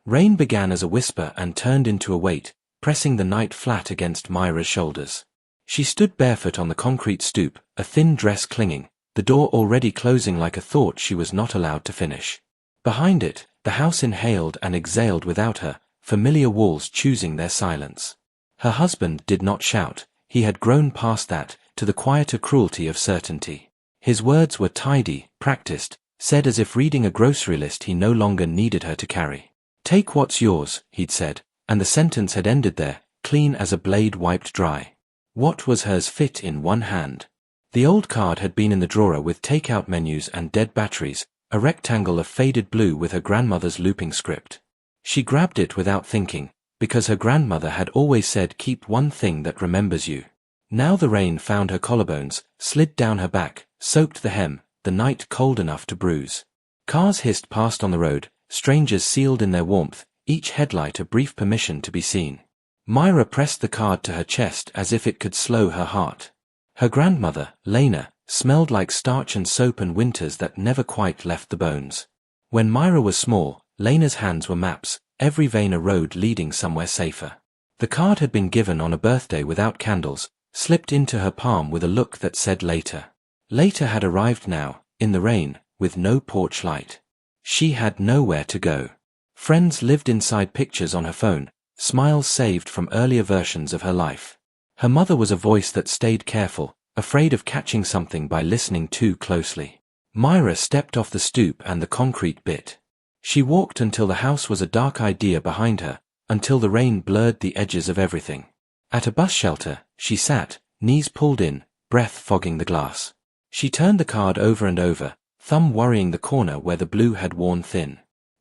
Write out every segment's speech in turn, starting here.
Rain began as a whisper and turned into a weight, pressing the night flat against Myra's shoulders. She stood barefoot on the concrete stoop, a thin dress clinging, the door already closing like a thought she was not allowed to finish. Behind it, the house inhaled and exhaled without her, familiar walls choosing their silence. Her husband did not shout, he had grown past that, to the quieter cruelty of certainty. His words were tidy, practiced, said as if reading a grocery list he no longer needed her to carry. "Take what's yours," he'd said, and the sentence had ended there, clean as a blade wiped dry. What was hers fit in one hand? The old card had been in the drawer with takeout menus and dead batteries, a rectangle of faded blue with her grandmother's looping script. She grabbed it without thinking, because her grandmother had always said keep one thing that remembers you. Now the rain found her collarbones, slid down her back, soaked the hem, the night cold enough to bruise. Cars hissed past on the road, strangers sealed in their warmth, each headlight a brief permission to be seen. Myra pressed the card to her chest as if it could slow her heart. Her grandmother, Lena, smelled like starch and soap and winters that never quite left the bones. When Myra was small, Lena's hands were maps, every vein a road leading somewhere safer. The card had been given on a birthday without candles, slipped into her palm with a look that said later. Later had arrived now, in the rain, with no porch light. She had nowhere to go. Friends lived inside pictures on her phone, smiles saved from earlier versions of her life. Her mother was a voice that stayed careful, afraid of catching something by listening too closely. Myra stepped off the stoop and the concrete bit. She walked until the house was a dark idea behind her, until the rain blurred the edges of everything. At a bus shelter, she sat, knees pulled in, breath fogging the glass. She turned the card over and over, thumb worrying the corner where the blue had worn thin.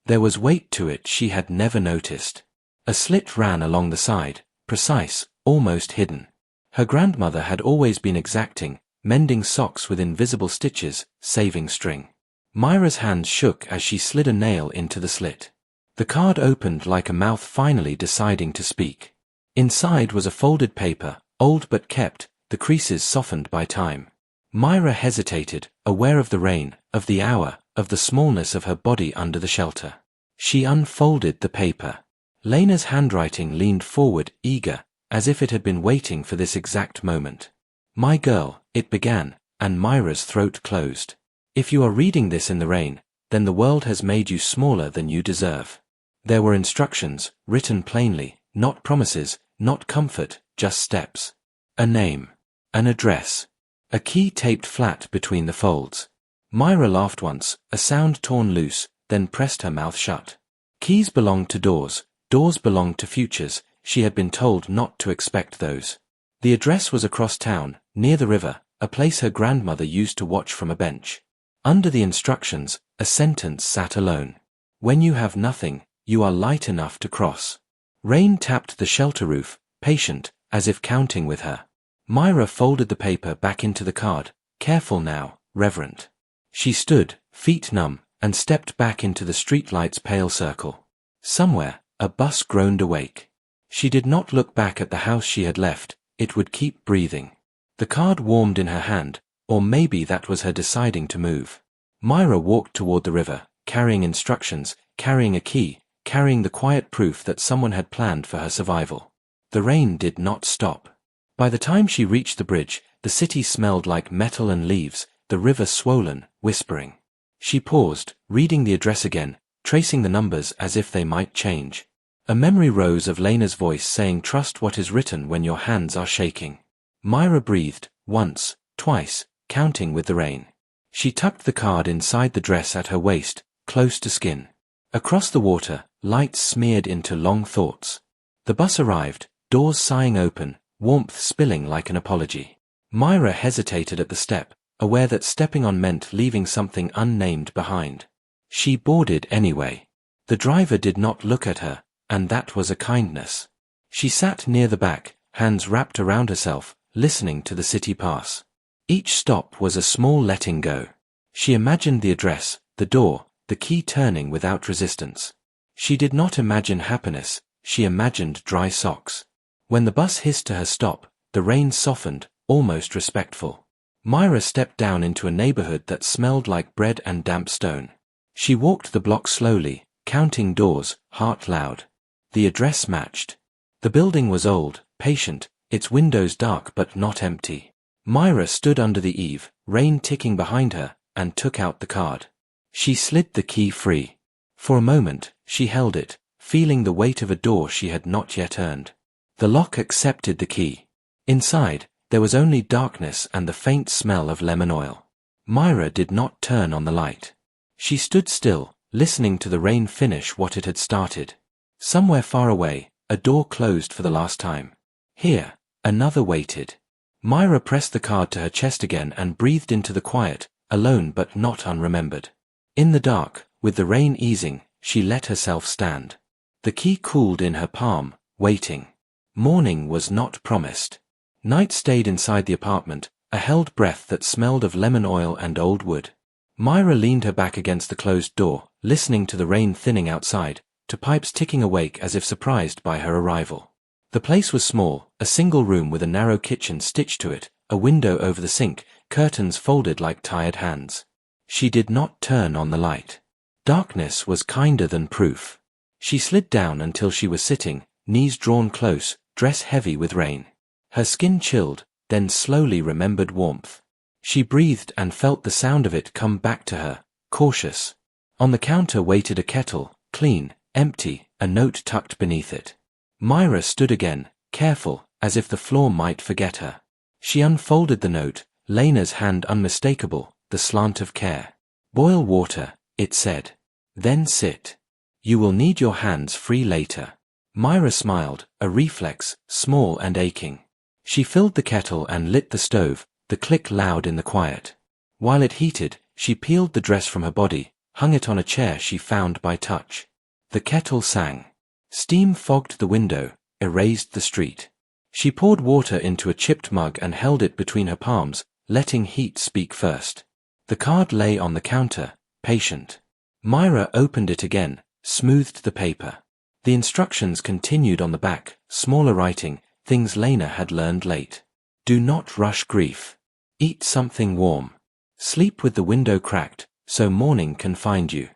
There was weight to it she had never noticed. A slit ran along the side, precise, almost hidden. Her grandmother had always been exacting, mending socks with invisible stitches, saving string. Myra's hands shook as she slid a nail into the slit. The card opened like a mouth finally deciding to speak. Inside was a folded paper, old but kept, the creases softened by time. Myra hesitated, aware of the rain, of the hour, of the smallness of her body under the shelter. She unfolded the paper. Lena's handwriting leaned forward, eager, as if it had been waiting for this exact moment. "My girl," it began, and Myra's throat closed. "If you are reading this in the rain, then the world has made you smaller than you deserve." There were instructions, written plainly, not promises, not comfort, just steps. A name. An address. A key taped flat between the folds. Myra laughed once, a sound torn loose, then pressed her mouth shut. Keys belonged to doors, doors belonged to futures, she had been told not to expect those. The address was across town, near the river, a place her grandmother used to watch from a bench. Under the instructions, a sentence sat alone. "When you have nothing, you are light enough to cross." Rain tapped the shelter roof, patient, as if counting with her. Myra folded the paper back into the card, careful now, reverent. She stood, feet numb, and stepped back into the streetlight's pale circle. Somewhere, a bus groaned awake. She did not look back at the house she had left, it would keep breathing. The card warmed in her hand, or maybe that was her deciding to move. Myra walked toward the river, carrying instructions, carrying a key, carrying the quiet proof that someone had planned for her survival. The rain did not stop. By the time she reached the bridge, the city smelled like metal and leaves, the river swollen, whispering. She paused, reading the address again, tracing the numbers as if they might change. A memory rose of Lena's voice saying trust what is written when your hands are shaking. Myra breathed, once, twice, counting with the rain. She tucked the card inside the dress at her waist, close to skin. Across the water, lights smeared into long thoughts. The bus arrived, doors sighing open, warmth spilling like an apology. Myra hesitated at the step, aware that stepping on meant leaving something unnamed behind. She boarded anyway. The driver did not look at her, and that was a kindness. She sat near the back, hands wrapped around herself, listening to the city pass. Each stop was a small letting go. She imagined the address, the door, the key turning without resistance. She did not imagine happiness, she imagined dry socks. When the bus hissed to her stop, the rain softened, almost respectful. Myra stepped down into a neighborhood that smelled like bread and damp stone. She walked the block slowly, counting doors, heart loud. The address matched. The building was old, patient, its windows dark but not empty. Myra stood under the eave, rain ticking behind her, and took out the card. She slid the key free. For a moment, she held it, feeling the weight of a door she had not yet earned. The lock accepted the key. Inside, there was only darkness and the faint smell of lemon oil. Myra did not turn on the light. She stood still, listening to the rain finish what it had started. Somewhere far away, a door closed for the last time. Here, another waited. Myra pressed the card to her chest again and breathed into the quiet, alone but not unremembered. In the dark, with the rain easing, she let herself stand. The key cooled in her palm, waiting. Morning was not promised. Night stayed inside the apartment, a held breath that smelled of lemon oil and old wood. Myra leaned her back against the closed door, listening to the rain thinning outside, to pipes ticking awake as if surprised by her arrival. The place was small, a single room with a narrow kitchen stitched to it, a window over the sink, curtains folded like tired hands. She did not turn on the light. Darkness was kinder than proof. She slid down until she was sitting, knees drawn close, dress heavy with rain. Her skin chilled, then slowly remembered warmth. She breathed and felt the sound of it come back to her, cautious. On the counter waited a kettle, clean, empty, a note tucked beneath it. Myra stood again, careful, as if the floor might forget her. She unfolded the note, Lena's hand unmistakable, the slant of care. Boil water, it said. Then sit. You will need your hands free later. Myra smiled, a reflex, small and aching. She filled the kettle and lit the stove, the click loud in the quiet. While it heated, she peeled the dress from her body, hung it on a chair she found by touch. The kettle sang. Steam fogged the window, erased the street. She poured water into a chipped mug and held it between her palms, letting heat speak first. The card lay on the counter, patient. Myra opened it again, smoothed the paper. The instructions continued on the back, smaller writing, things Lena had learned late. Do not rush grief. Eat something warm. Sleep with the window cracked, so morning can find you.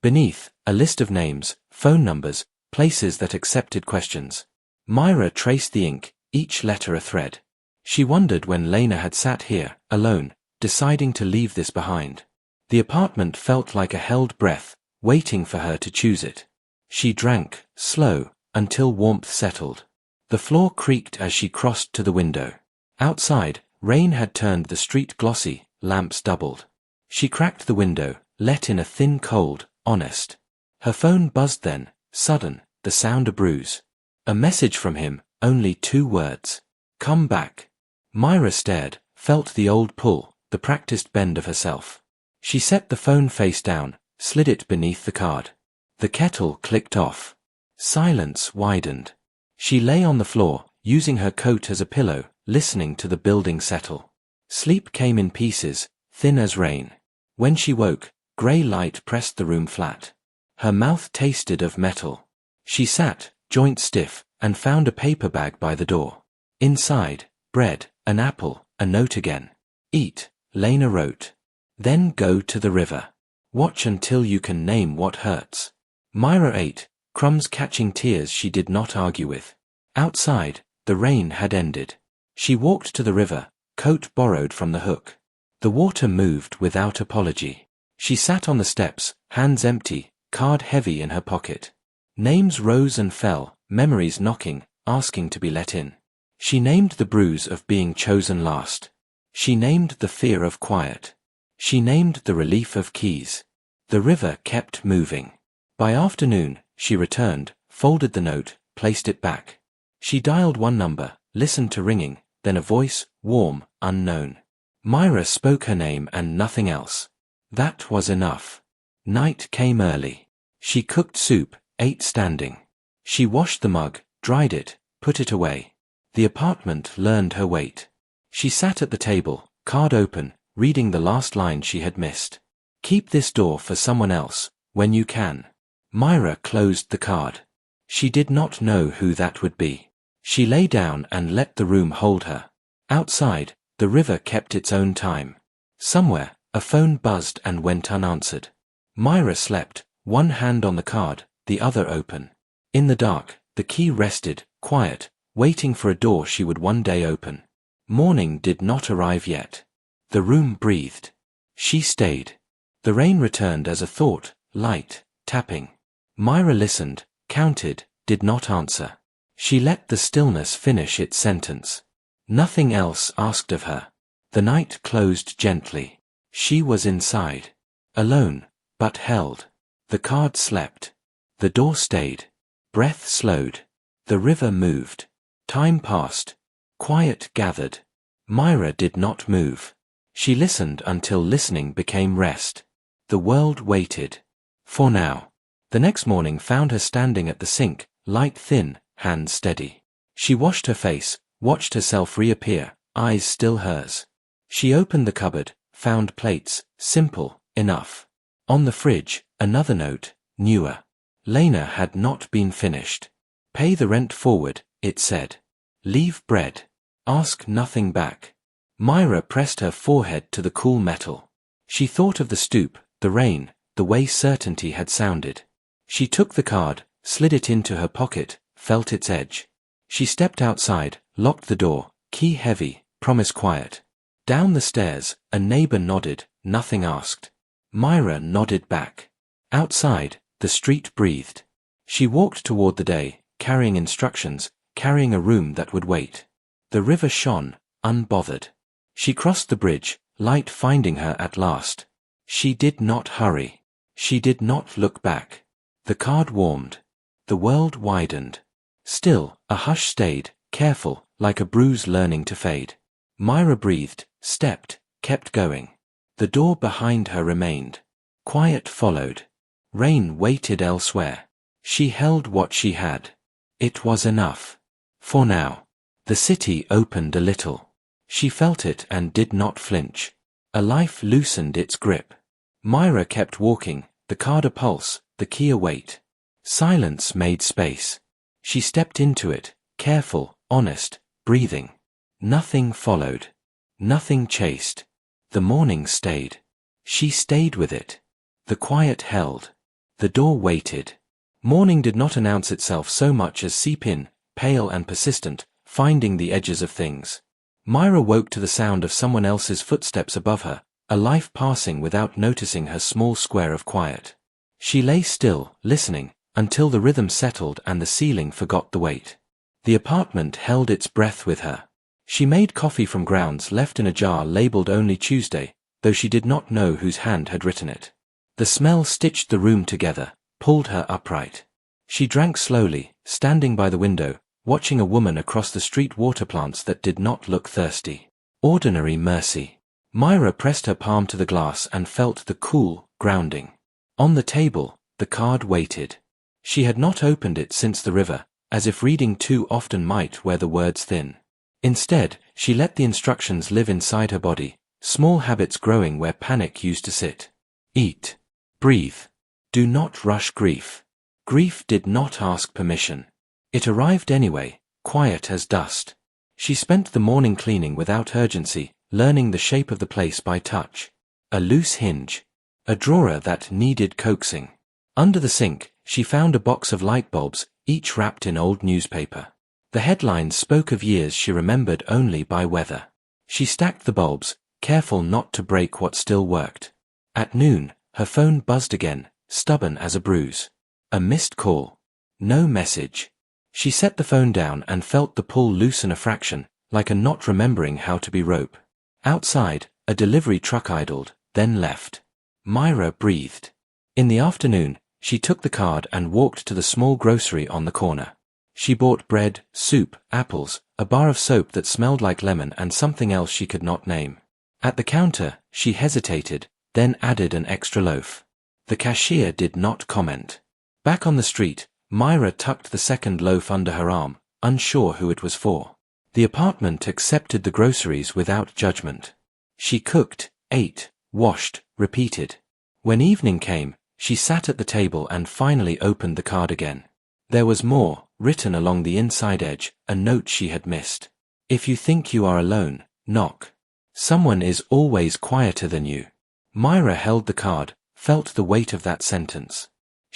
Beneath, a list of names, phone numbers, places that accepted questions. Myra traced the ink, each letter a thread. She wondered when Lena had sat here, alone, deciding to leave this behind. The apartment felt like a held breath, waiting for her to choose it. She drank, slow, until warmth settled. The floor creaked as she crossed to the window. Outside, rain had turned the street glossy, lamps doubled. She cracked the window, let in a thin cold, honest. Her phone buzzed then, sudden, the sound a bruise. A message from him, only 2 words. Come back. Myra stared, felt the old pull, the practiced bend of herself. She set the phone face down, slid it beneath the card. The kettle clicked off. Silence widened. She lay on the floor, using her coat as a pillow, listening to the building settle. Sleep came in pieces, thin as rain. When she woke, grey light pressed the room flat. Her mouth tasted of metal. She sat, joint stiff, and found a paper bag by the door. Inside, bread, an apple, a note again. Eat, Lena wrote. Then go to the river. Watch until you can name what hurts. Myra ate, crumbs catching tears she did not argue with. Outside, the rain had ended. She walked to the river, coat borrowed from the hook. The water moved without apology. She sat on the steps, hands empty, card heavy in her pocket. Names rose and fell, memories knocking, asking to be let in. She named the bruise of being chosen last. She named the fear of quiet. She named the relief of keys. The river kept moving. By afternoon, she returned, folded the note, placed it back. She dialed one number, listened to ringing, then a voice, warm, unknown. Myra spoke her name and nothing else. That was enough. Night came early. She cooked soup, ate standing. She washed the mug, dried it, put it away. The apartment learned her weight. She sat at the table, card open, reading the last line she had missed. Keep this door for someone else, when you can. Myra closed the card. She did not know who that would be. She lay down and let the room hold her. Outside, the river kept its own time. Somewhere, a phone buzzed and went unanswered. Myra slept, one hand on the card, the other open. In the dark, the key rested, quiet, waiting for a door she would one day open. Morning did not arrive yet. The room breathed. She stayed. The rain returned as a thought, light, tapping. Myra listened, counted, did not answer. She let the stillness finish its sentence. Nothing else asked of her. The night closed gently. She was inside. Alone, but held. The card slept. The door stayed. Breath slowed. The river moved. Time passed. Quiet gathered. Myra did not move. She listened until listening became rest. The world waited. For now. The next morning found her standing at the sink, light thin, hands steady. She washed her face, watched herself reappear, eyes still hers. She opened the cupboard, found plates, simple, enough. On the fridge, another note, newer. Lena had not been finished. Pay the rent forward, it said. Leave bread. Ask nothing back. Myra pressed her forehead to the cool metal. She thought of the stoop, the rain, the way certainty had sounded. She took the card, slid it into her pocket, felt its edge. She stepped outside, locked the door, key heavy, promise quiet. Down the stairs, a neighbor nodded, nothing asked. Myra nodded back. Outside, the street breathed. She walked toward the day, carrying instructions, carrying a room that would wait. The river shone, unbothered. She crossed the bridge, light finding her at last. She did not hurry. She did not look back. The card warmed. The world widened. Still, a hush stayed, careful, like a bruise learning to fade. Myra breathed, stepped, kept going. The door behind her remained. Quiet followed. Rain waited elsewhere. She held what she had. It was enough. For now. The city opened a little. She felt it and did not flinch. A life loosened its grip. Myra kept walking, the card a pulse, the key a weight. Silence made space. She stepped into it, careful, honest, breathing. Nothing followed. Nothing chased. The morning stayed. She stayed with it. The quiet held. The door waited. Morning did not announce itself so much as seep in, pale and persistent, finding the edges of things. Myra woke to the sound of someone else's footsteps above her, a life passing without noticing her small square of quiet. She lay still, listening, until the rhythm settled and the ceiling forgot the weight. The apartment held its breath with her. She made coffee from grounds left in a jar labeled only Tuesday, though she did not know whose hand had written it. The smell stitched the room together, pulled her upright. She drank slowly, standing by the window, watching a woman across the street water plants that did not look thirsty. Ordinary mercy. Myra pressed her palm to the glass and felt the cool, grounding. On the table, the card waited. She had not opened it since the river, as if reading too often might wear the words thin. Instead, she let the instructions live inside her body, small habits growing where panic used to sit. Eat. Breathe. Do not rush grief. Grief did not ask permission. It arrived anyway, quiet as dust. She spent the morning cleaning without urgency, learning the shape of the place by touch. A loose hinge. A drawer that needed coaxing. Under the sink, she found a box of light bulbs, each wrapped in old newspaper. The headlines spoke of years she remembered only by weather. She stacked the bulbs, careful not to break what still worked. At noon, her phone buzzed again, stubborn as a bruise. A missed call. No message. She set the phone down and felt the pull loosen a fraction, like a not remembering how to be rope. Outside, a delivery truck idled, then left. Myra breathed. In the afternoon, she took the card and walked to the small grocery on the corner. She bought bread, soup, apples, a bar of soap that smelled like lemon and something else she could not name. At the counter, she hesitated, then added an extra loaf. The cashier did not comment. Back on the street, Myra tucked the second loaf under her arm, unsure who it was for. The apartment accepted the groceries without judgment. She cooked, ate, washed, repeated. When evening came, she sat at the table and finally opened the card again. There was more, written along the inside edge, a note she had missed. If you think you are alone, knock. Someone is always quieter than you. Myra held the card, felt the weight of that sentence.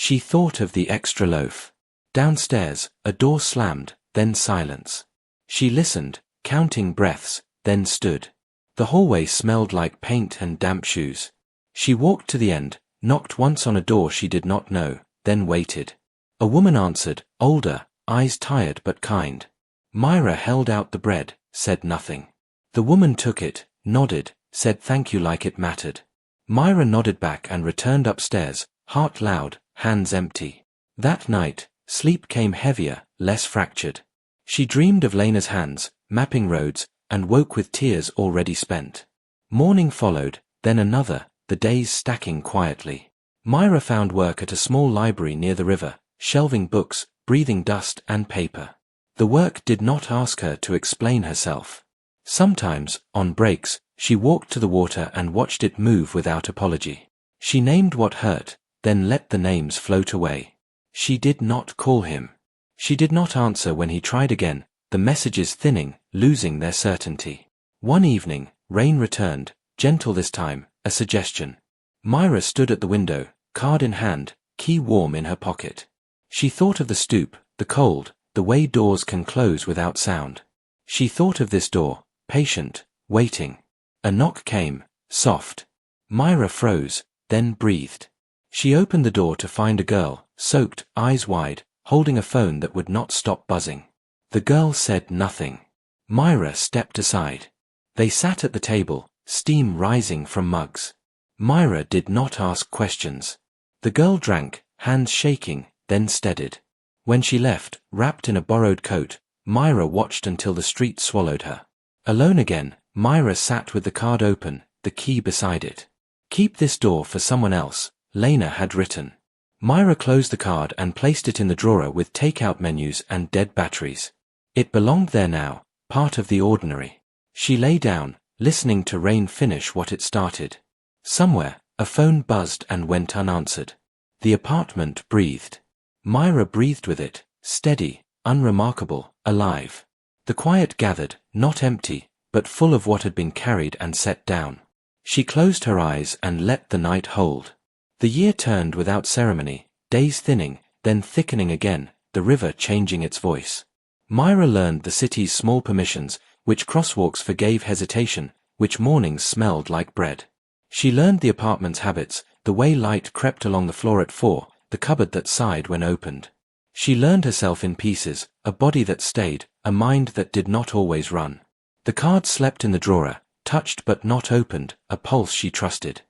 She thought of the extra loaf. Downstairs, a door slammed, then silence. She listened, counting breaths, then stood. The hallway smelled like paint and damp shoes. She walked to the end, knocked once on a door she did not know, then waited. A woman answered, older, eyes tired but kind. Myra held out the bread, said nothing. The woman took it, nodded, said thank you like it mattered. Myra nodded back and returned upstairs, heart loud, hands empty. That night, sleep came heavier, less fractured. She dreamed of Lena's hands, mapping roads, and woke with tears already spent. Morning followed, then another, the days stacking quietly. Myra found work at a small library near the river, shelving books, breathing dust and paper. The work did not ask her to explain herself. Sometimes, on breaks, she walked to the water and watched it move without apology. She named what hurt, then let the names float away. She did not call him. She did not answer when he tried again, the messages thinning, losing their certainty. One evening, rain returned, gentle this time, a suggestion. Myra stood at the window, card in hand, key warm in her pocket. She thought of the stoop, the cold, the way doors can close without sound. She thought of this door, patient, waiting. A knock came, soft. Myra froze, then breathed. She opened the door to find a girl, soaked, eyes wide, holding a phone that would not stop buzzing. The girl said nothing. Myra stepped aside. They sat at the table, steam rising from mugs. Myra did not ask questions. The girl drank, hands shaking, then steadied. When she left, wrapped in a borrowed coat, Myra watched until the street swallowed her. Alone again, Myra sat with the card open, the key beside it. Keep this door for someone else, Lena had written. Myra closed the card and placed it in the drawer with takeout menus and dead batteries. It belonged there now, part of the ordinary. She lay down, listening to rain finish what it started. Somewhere, a phone buzzed and went unanswered. The apartment breathed. Myra breathed with it, steady, unremarkable, alive. The quiet gathered, not empty, but full of what had been carried and set down. She closed her eyes and let the night hold. The year turned without ceremony, days thinning, then thickening again, the river changing its voice. Myra learned the city's small permissions, which crosswalks forgave hesitation, which mornings smelled like bread. She learned the apartment's habits, the way light crept along the floor at 4, the cupboard that sighed when opened. She learned herself in pieces, a body that stayed, a mind that did not always run. The card slept in the drawer, touched but not opened, a pulse she trusted.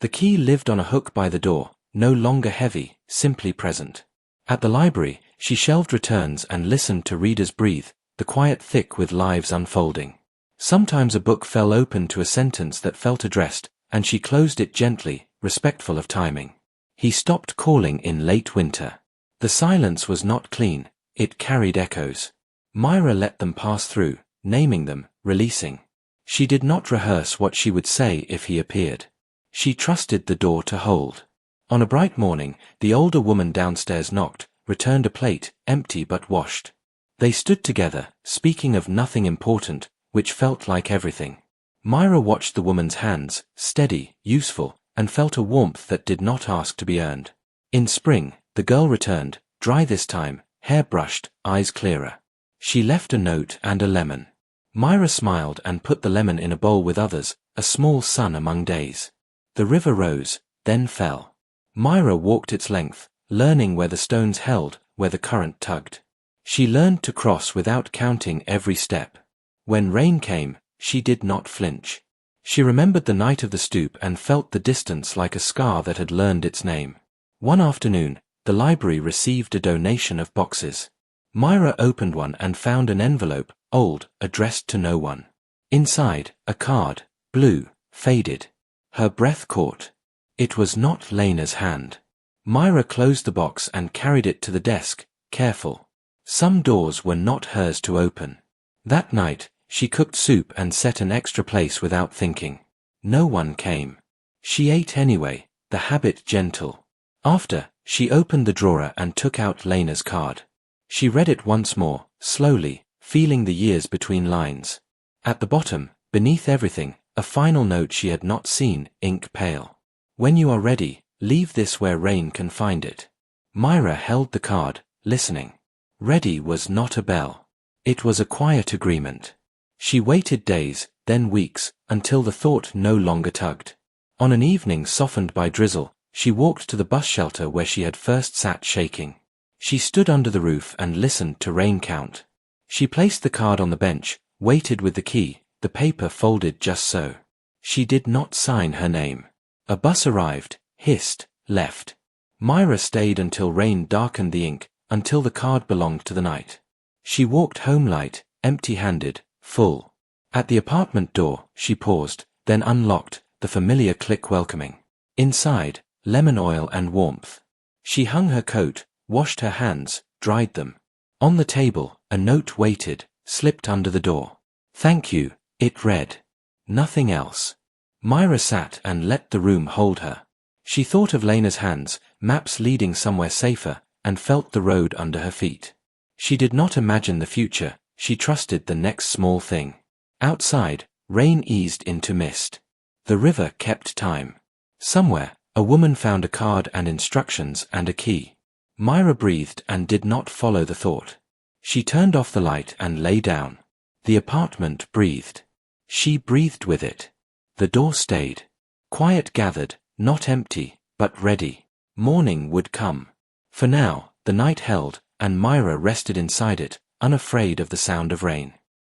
The key lived on a hook by the door, no longer heavy, simply present. At the library, she shelved returns and listened to readers breathe, the quiet thick with lives unfolding. Sometimes a book fell open to a sentence that felt addressed, and she closed it gently, respectful of timing. He stopped calling in late winter. The silence was not clean, it carried echoes. Myra let them pass through, naming them, releasing. She did not rehearse what she would say if he appeared. She trusted the door to hold. On a bright morning, the older woman downstairs knocked, returned a plate, empty but washed. They stood together, speaking of nothing important, which felt like everything. Myra watched the woman's hands, steady, useful, and felt a warmth that did not ask to be earned. In spring, the girl returned, dry this time, hair brushed, eyes clearer. She left a note and a lemon. Myra smiled and put the lemon in a bowl with others, a small sun among days. The river rose, then fell. Myra walked its length, learning where the stones held, where the current tugged. She learned to cross without counting every step. When rain came, she did not flinch. She remembered the night of the stoop and felt the distance like a scar that had learned its name. One afternoon, the library received a donation of boxes. Myra opened one and found an envelope, old, addressed to no one. Inside, a card, blue, faded. Her breath caught. It was not Lena's hand. Myra closed the box and carried it to the desk, careful. Some doors were not hers to open. That night, she cooked soup and set an extra place without thinking. No one came. She ate anyway, the habit gentle. After, she opened the drawer and took out Lena's card. She read it once more, slowly, feeling the years between lines. At the bottom, beneath everything, a final note she had not seen, ink pale. When you are ready, leave this where rain can find it. Myra held the card, listening. Ready was not a bell. It was a quiet agreement. She waited days, then weeks, until the thought no longer tugged. On an evening softened by drizzle, she walked to the bus shelter where she had first sat shaking. She stood under the roof and listened to rain count. She placed the card on the bench, waited with the key, the paper folded just so. She did not sign her name. A bus arrived, hissed, left. Myra stayed until rain darkened the ink, until the card belonged to the night. She walked home light, empty-handed, full. At the apartment door, she paused, then unlocked, the familiar click welcoming. Inside, lemon oil and warmth. She hung her coat, washed her hands, dried them. On the table, a note waited, slipped under the door. Thank you, it read. Nothing else. Myra sat and let the room hold her. She thought of Lena's hands, maps leading somewhere safer, and felt the road under her feet. She did not imagine the future, she trusted the next small thing. Outside, rain eased into mist. The river kept time. Somewhere, a woman found a card and instructions and a key. Myra breathed and did not follow the thought. She turned off the light and lay down. The apartment breathed. She breathed with it. The door stayed. Quiet gathered, not empty, but ready. Morning would come. For now, the night held, and Myra rested inside it, unafraid of the sound of rain.